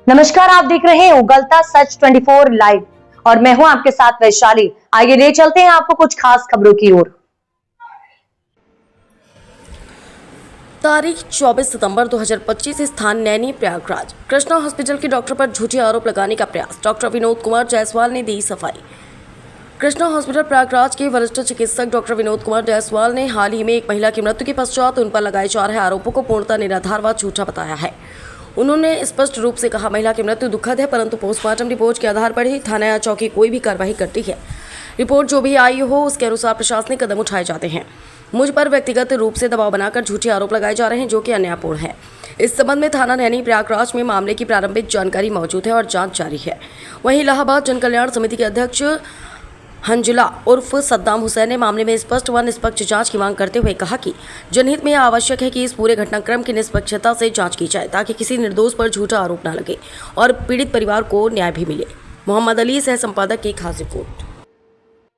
नमस्कार, आप देख रहे हैं उगलता सच 24 लाइव और मैं हूं आपके साथ वैशाली। आइए ले चलते हैं आपको कुछ खास खबरों की ओर। तारीख 24 सितंबर 2025 स्थान नैनी प्रयागराज। कृष्णा हॉस्पिटल के डॉक्टर पर झूठे आरोप लगाने का प्रयास। डॉक्टर विनोद कुमार जायसवाल ने दी सफाई। कृष्णा हॉस्पिटल प्रयागराज के वरिष्ठ चिकित्सक डॉक्टर विनोद कुमार जायसवाल ने हाल ही में एक महिला की मृत्यु के पश्चात उन पर लगाए जा रहे आरोपों को पूर्णतः निराधार व झूठा बताया है। उन्होंने स्पष्ट रूप से कहा, महिला की मृत्यु दुखद है, परंतु पोस्टमार्टम रिपोर्ट के आधार पर ही थाना या चौकी कोई भी कार्रवाई करती है। रिपोर्ट जो भी आई हो उसके अनुसार प्रशासनिक कदम उठाए जाते हैं। मुझ पर व्यक्तिगत रूप से दबाव बनाकर झूठे आरोप लगाए जा रहे हैं, जो कि अन्यायपूर्ण है। इस संबंध में थाना नैनी प्रयागराज में मामले की प्रारंभिक जानकारी मौजूद है और जांच जारी है। वहीं इलाहाबाद जन कल्याण समिति के अध्यक्ष हंजुला उर्फ सद्दाम हुसैन ने मामले में स्पष्ट व निष्पक्ष जांच की मांग करते हुए कहा कि जनहित में यह आवश्यक है कि इस पूरे घटनाक्रम की निष्पक्षता से जांच की जाए, ताकि किसी निर्दोष पर झूठा आरोप न लगे और पीड़ित परिवार को न्याय भी मिले। मोहम्मद अली, सह संपादक की खास रिपोर्ट।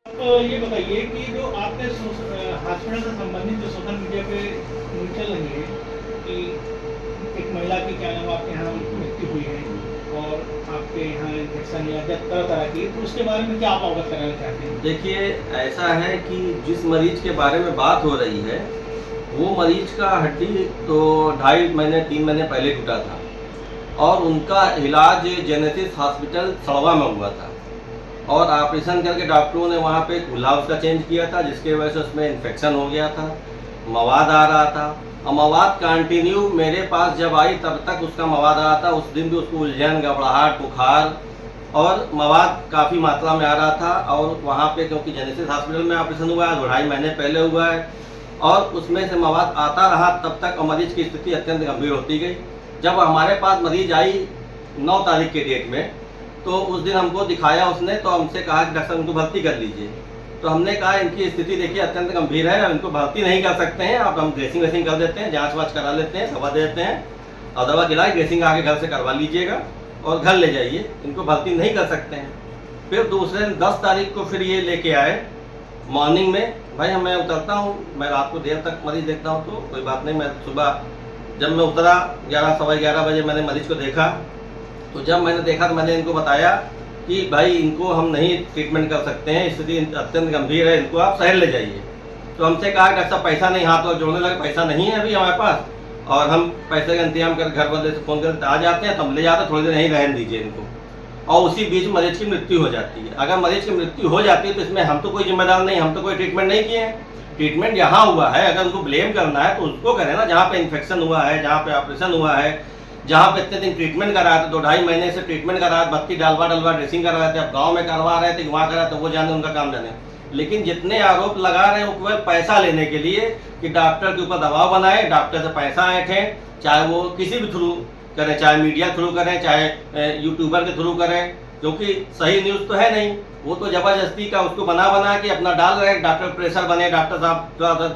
तो ये बताइए कि जो आपके हॉस्पिटल से संबंधित जो सोशल मीडिया पे चल रही है कि एक महिला की क्या नाम आपके यहाँ मृत्यु हुई है और आपके यहाँ इन्फेक्शन या तरह तरह की, तो उसके बारे में क्या आप अवगत कराना चाहते हैं? देखिए, ऐसा है कि जिस मरीज के बारे में बात हो रही है वो मरीज का हड्डी तो 2.5 महीने 3 महीने पहले टूटा था और उनका इलाज जेनेसिस हॉस्पिटल सड़वा में हुआ था और ऑपरेशन करके डॉक्टरों ने वहाँ पे कूल्हा उसका चेंज किया था, जिसके वजह से उसमें इन्फेक्शन हो गया था, मवाद आ रहा था और मवाद कंटिन्यू मेरे पास जब आई तब तक उसका मवाद आ रहा था। उस दिन भी उसको उलझन, घबराहट, बुखार और मवाद काफ़ी मात्रा में आ रहा था। और वहाँ पे क्योंकि जेनेसिस हॉस्पिटल में ऑपरेशन हुआ है, 2.5 महीने पहले हुआ है और उसमें से मवाद आता रहा तब तक मरीज की स्थिति अत्यंत गंभीर होती गई। जब हमारे पास मरीज आई 9 तारीख के डेट में, तो उस दिन हमको दिखाया उसने, तो हमसे कहा कि डॉक्टर इनको भर्ती कर लीजिए। तो हमने कहा इनकी स्थिति देखिए अत्यंत गंभीर है, इनको भर्ती नहीं कर सकते हैं, आप हम ड्रेसिंग वेसिंग कर देते हैं, जांच वाँच करा लेते हैं, दवा देते हैं और दवा खिलाई, ड्रेसिंग आके घर से करवा लीजिएगा और घर ले जाइए, इनको भर्ती नहीं कर सकते हैं। फिर दूसरे दिन 10 तारीख को फिर ये लेके आए मॉर्निंग में, भाई मैं उतरता हूँ, मैं रात को देर तक मरीज देखता हूँ तो कोई बात नहीं, मैं सुबह जब मैं उतरा 11 सवा 11 बजे मैंने मरीज को देखा। तो जब मैंने देखा तो मैंने इनको बताया कि भाई इनको हम नहीं ट्रीटमेंट कर सकते हैं, स्थिति अत्यंत गंभीर है, इनको आप शहर ले जाइए। तो हमसे कहा डॉक्टर साहब पैसा नहीं, हाथ और जोड़ने लगे, पैसा नहीं है अभी हमारे पास और हम पैसे का इंतजाम कर घर वाले से फ़ोन करके आ जाते हैं, तो हम ले जाते हैं, थोड़ी देर नहीं रहने दीजिए इनको। और उसी बीच मरीज की मृत्यु हो जाती है। अगर मरीज की मृत्यु हो जाती है तो इसमें हम तो कोई जिम्मेदार नहीं, हम तो कोई ट्रीटमेंट नहीं किए हैं। ट्रीटमेंट यहाँ हुआ है, अगर उनको ब्लेम करना है तो उसको करें ना, जहाँ पे इन्फेक्शन हुआ है, जहाँ पे ऑपरेशन हुआ है, जहाँ पे इतने दिन ट्रीटमेंट करा रहे थे, 2.5 महीने से ट्रीटमेंट करा रहे, बत्ती डलवा ड्रेसिंग करा रहे थे, अब गाँव में करवा रहे थे, वहाँ करा तो वो जाने, उनका काम जाने। लेकिन जितने आरोप लगा रहे हैं वो पैसा लेने के लिए कि डॉक्टर के ऊपर दबाव बनाए, डॉक्टर से पैसा ऐंठें, चाहे वो किसी भी थ्रू करें, चाहे मीडिया थ्रू करें, चाहे यूट्यूबर के थ्रू करें, क्योंकि सही न्यूज़ तो है नहीं, वो तो ज़बरदस्ती का उसको बना के अपना डाल रहे हैं। डॉक्टर प्रेशर बने, डॉक्टर साहब थोड़ा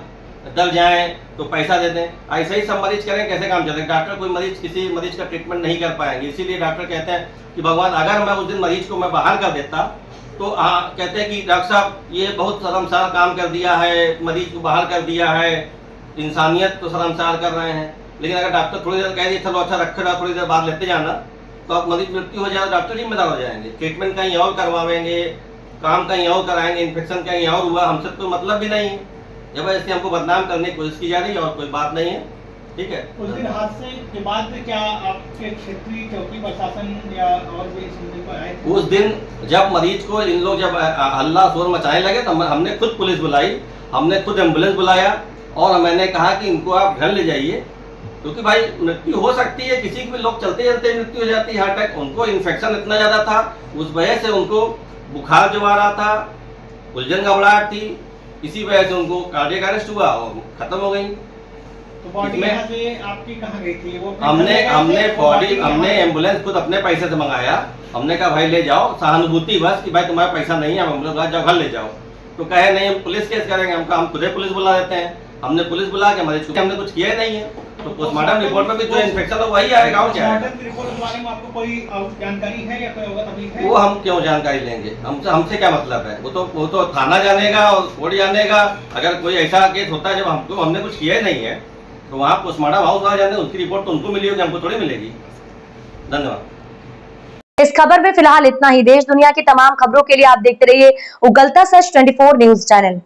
डर जाएं तो पैसा दे दें, ऐसे ही सब मरीज करें, कैसे काम चलेगा? डॉक्टर कोई मरीज किसी मरीज का ट्रीटमेंट नहीं कर पाएंगे। इसीलिए डॉक्टर कहते हैं कि भगवान, अगर मैं उस दिन मरीज को मैं बाहर कर देता तो कहते हैं कि डॉक्टर साहब ये बहुत शर्मसार काम कर दिया है, मरीज को बाहर कर दिया है, इंसानियत तो शर्मसार कर रहे हैं। लेकिन अगर डॉक्टर थोड़ी देर कह दिए चलो अच्छा रखे रहा, थोड़ी देर बाद लेते जाना, तो अब मरीज मृत्यु हो जाए, डॉक्टर जिम्मेदार हो जाएंगे, ट्रीटमेंट कहीं और करवाएंगे, काम कहीं और कराएंगे, इन्फेक्शन कहीं और हुआ, हमसे कोई मतलब भी नहीं है। जबरदस्ती हमको बदनाम करने की कोशिश की जा रही है और कोई बात नहीं है, ठीक है। उस दिन हादसे के बाद क्या आपके क्षेत्रीय चौकी प्रशासन या और भी सुनने को आए थे? उस दिन जब मरीज को इन लोग जब हल्ला शोर मचाने लगे तो हमने खुद पुलिस बुलाई, हमने खुद एम्बुलेंस बुलाया और मैंने कहा कि इनको आप घर ले जाइए, क्योंकि भाई मृत्यु हो सकती है, किसी की भी, लोग चलते चलते मृत्यु हो जाती है, हार्ट अटैक। उनको इन्फेक्शन इतना ज़्यादा था, उस वजह से उनको बुखार जो आ रहा था, उलझन घबराहट थी, इसी वजह से उनको कार्डियक अरेस्ट हुआ और खत्म हो गई। तो बॉडी यहाँ से आपकी कहाँ गई थी? वो हमने एम्बुलेंस खुद अपने पैसे से मंगाया। हमने कहा भाई ले जाओ, सहानुभूति बस कि भाई तुम्हारा पैसा नहीं है, एम्बुलेंस जाओ घर ले जाओ। तो कहे नहीं हम पुलिस केस करेंगे, हम खुद ही पुलिस बुला देते हैं। हमने पुलिस बुला के मरीज को, हमने कुछ किया ही नहीं है, तो पोस्टमार्टम रिपोर्ट में भी जो इन्फेक्शन हो वही आएगा। और क्या पोस्टमार्टम रिपोर्ट के बारे में आपको कोई जानकारी है या कोई अवगत अभी है? वो हम क्यों जानकारी लेंगे, हमसे क्या मतलब है? वो तो थाना जानेगा और कोर्ट जानेगा। अगर कोई ऐसा केस होता है जब हमने कुछ किया ही नहीं है, तो वहाँ पोस्टमार्टम हाउस आ जाने, उसकी रिपोर्ट तो उनको मिली होगी, हमको थोड़ी मिलेगी। धन्यवाद। इस खबर में फिलहाल इतना ही। देश दुनिया की तमाम खबरों के लिए आप देखते रहिए उगलता सच 24 न्यूज चैनल।